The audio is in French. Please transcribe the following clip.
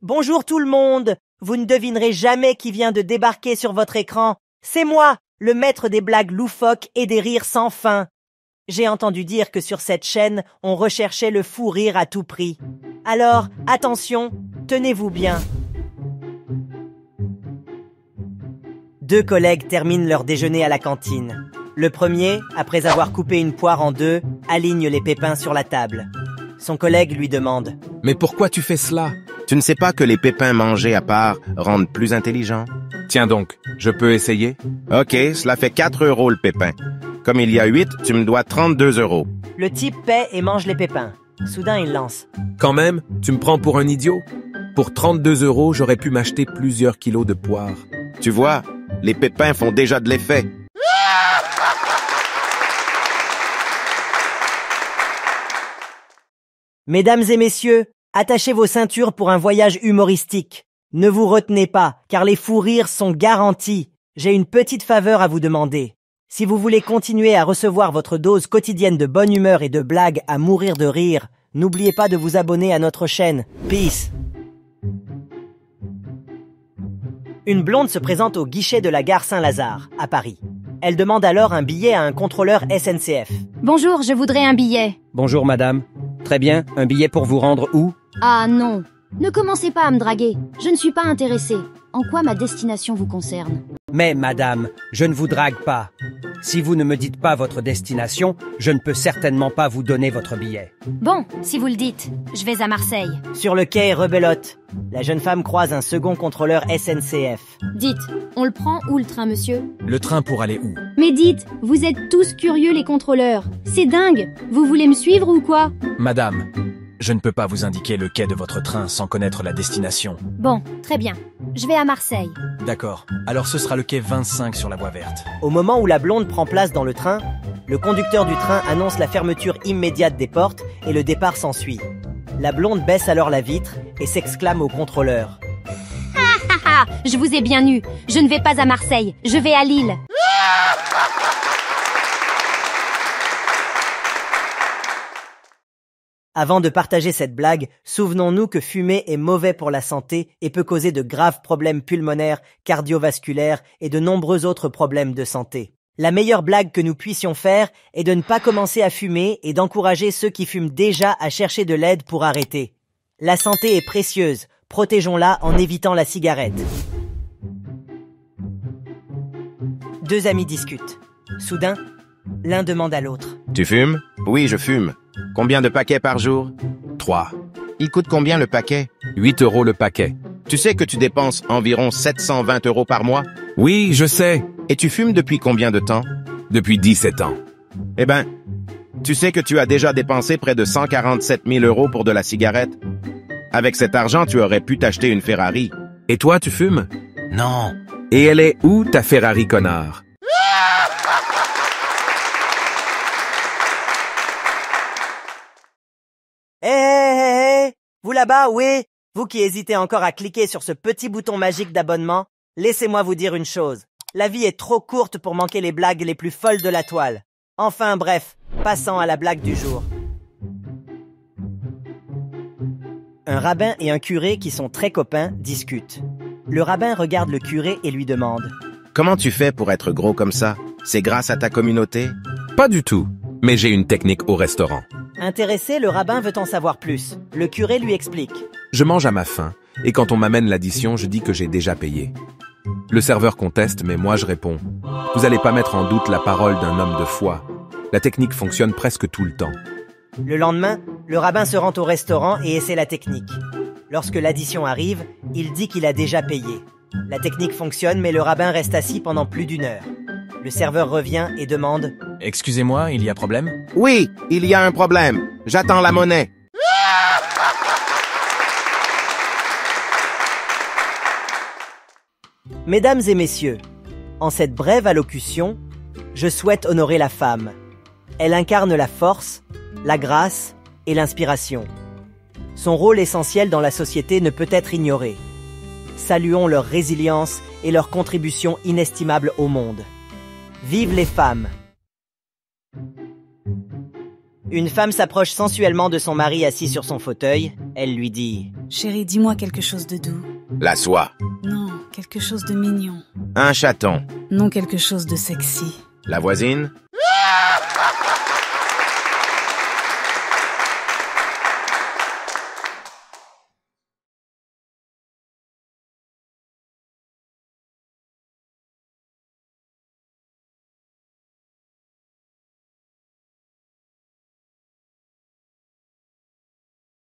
Bonjour tout le monde! Vous ne devinerez jamais qui vient de débarquer sur votre écran. C'est moi, le maître des blagues loufoques et des rires sans fin. J'ai entendu dire que sur cette chaîne, on recherchait le fou rire à tout prix. Alors, attention, tenez-vous bien. Deux collègues terminent leur déjeuner à la cantine. Le premier, après avoir coupé une poire en deux, aligne les pépins sur la table. Son collègue lui demande « Mais pourquoi tu fais cela? Tu ne sais pas que les pépins mangés à part rendent plus intelligents? Tiens donc, je peux essayer? Ok, cela fait 4 € le pépin. Comme il y a 8, tu me dois 32 €. Le type paie et mange les pépins. Soudain, il lance « Quand même, tu me prends pour un idiot? Pour 32 €, j'aurais pu m'acheter plusieurs kilos de poires. Tu vois, les pépins font déjà de l'effet. Mesdames et messieurs, attachez vos ceintures pour un voyage humoristique. Ne vous retenez pas, car les fous rires sont garantis. J'ai une petite faveur à vous demander. Si vous voulez continuer à recevoir votre dose quotidienne de bonne humeur et de blagues à mourir de rire, n'oubliez pas de vous abonner à notre chaîne. Peace! Une blonde se présente au guichet de la gare Saint-Lazare, à Paris. Elle demande alors un billet à un contrôleur SNCF. Bonjour, je voudrais un billet. Bonjour madame. Très bien, un billet pour vous rendre où? Ah non, ne commencez pas à me draguer. Je ne suis pas intéressée. En quoi ma destination vous concerne? Mais madame, je ne vous drague pas. Si vous ne me dites pas votre destination, je ne peux certainement pas vous donner votre billet. Bon, si vous le dites, je vais à Marseille. Sur le quai rebelote, la jeune femme croise un second contrôleur SNCF. Dites, on le prend où le train, monsieur? Le train pour aller où? Mais dites, vous êtes tous curieux les contrôleurs. C'est dingue. Vous voulez me suivre ou quoi? Madame, je ne peux pas vous indiquer le quai de votre train sans connaître la destination. Bon, très bien. Je vais à Marseille. D'accord. Alors ce sera le quai 25 sur la voie verte. Au moment où la blonde prend place dans le train, le conducteur du train annonce la fermeture immédiate des portes et le départ s'ensuit. La blonde baisse alors la vitre et s'exclame au contrôleur. Ah, je vous ai bien eu. Je ne vais pas à Marseille, je vais à Lille. Avant de partager cette blague, souvenons-nous que fumer est mauvais pour la santé et peut causer de graves problèmes pulmonaires, cardiovasculaires et de nombreux autres problèmes de santé. La meilleure blague que nous puissions faire est de ne pas commencer à fumer et d'encourager ceux qui fument déjà à chercher de l'aide pour arrêter. La santé est précieuse, protégeons-la en évitant la cigarette. Deux amis discutent. Soudain, l'un demande à l'autre. Tu fumes? Oui, je fume. Combien de paquets par jour? 3. Il coûte combien le paquet? 8 € le paquet. Tu sais que tu dépenses environ 720 € par mois? Oui, je sais. Et tu fumes depuis combien de temps? Depuis 17 ans. Eh ben, tu sais que tu as déjà dépensé près de 147 000 € pour de la cigarette? Avec cet argent, tu aurais pu t'acheter une Ferrari. Et toi, tu fumes? Non. Et elle est où, ta Ferrari, connard? Hé, vous là-bas, oui, vous qui hésitez encore à cliquer sur ce petit bouton magique d'abonnement, laissez-moi vous dire une chose. La vie est trop courte pour manquer les blagues les plus folles de la toile. Enfin bref, passons à la blague du jour. Un rabbin et un curé qui sont très copains discutent. Le rabbin regarde le curé et lui demande « Comment tu fais pour être gros comme ça? C'est grâce à ta communauté? Pas du tout, mais j'ai une technique au restaurant. Intéressé, le rabbin veut en savoir plus. Le curé lui explique. Je mange à ma faim, et quand on m'amène l'addition, je dis que j'ai déjà payé. Le serveur conteste, mais moi je réponds. Vous allez pas mettre en doute la parole d'un homme de foi. La technique fonctionne presque tout le temps. Le lendemain, le rabbin se rend au restaurant et essaie la technique. Lorsque l'addition arrive, il dit qu'il a déjà payé. La technique fonctionne, mais le rabbin reste assis pendant plus d'1 heure. Le serveur revient et demande « Excusez-moi, il y a problème ?» Oui, il y a un problème. J'attends la monnaie. Mesdames et messieurs, en cette brève allocution, je souhaite honorer la femme. Elle incarne la force, la grâce et l'inspiration. Son rôle essentiel dans la société ne peut être ignoré. Saluons leur résilience et leur contribution inestimable au monde. Vive les femmes! Une femme s'approche sensuellement de son mari assis sur son fauteuil. Elle lui dit Chérie, dis-moi quelque chose de doux. La soie. Non, quelque chose de mignon. Un chaton. Non, quelque chose de sexy. La voisine.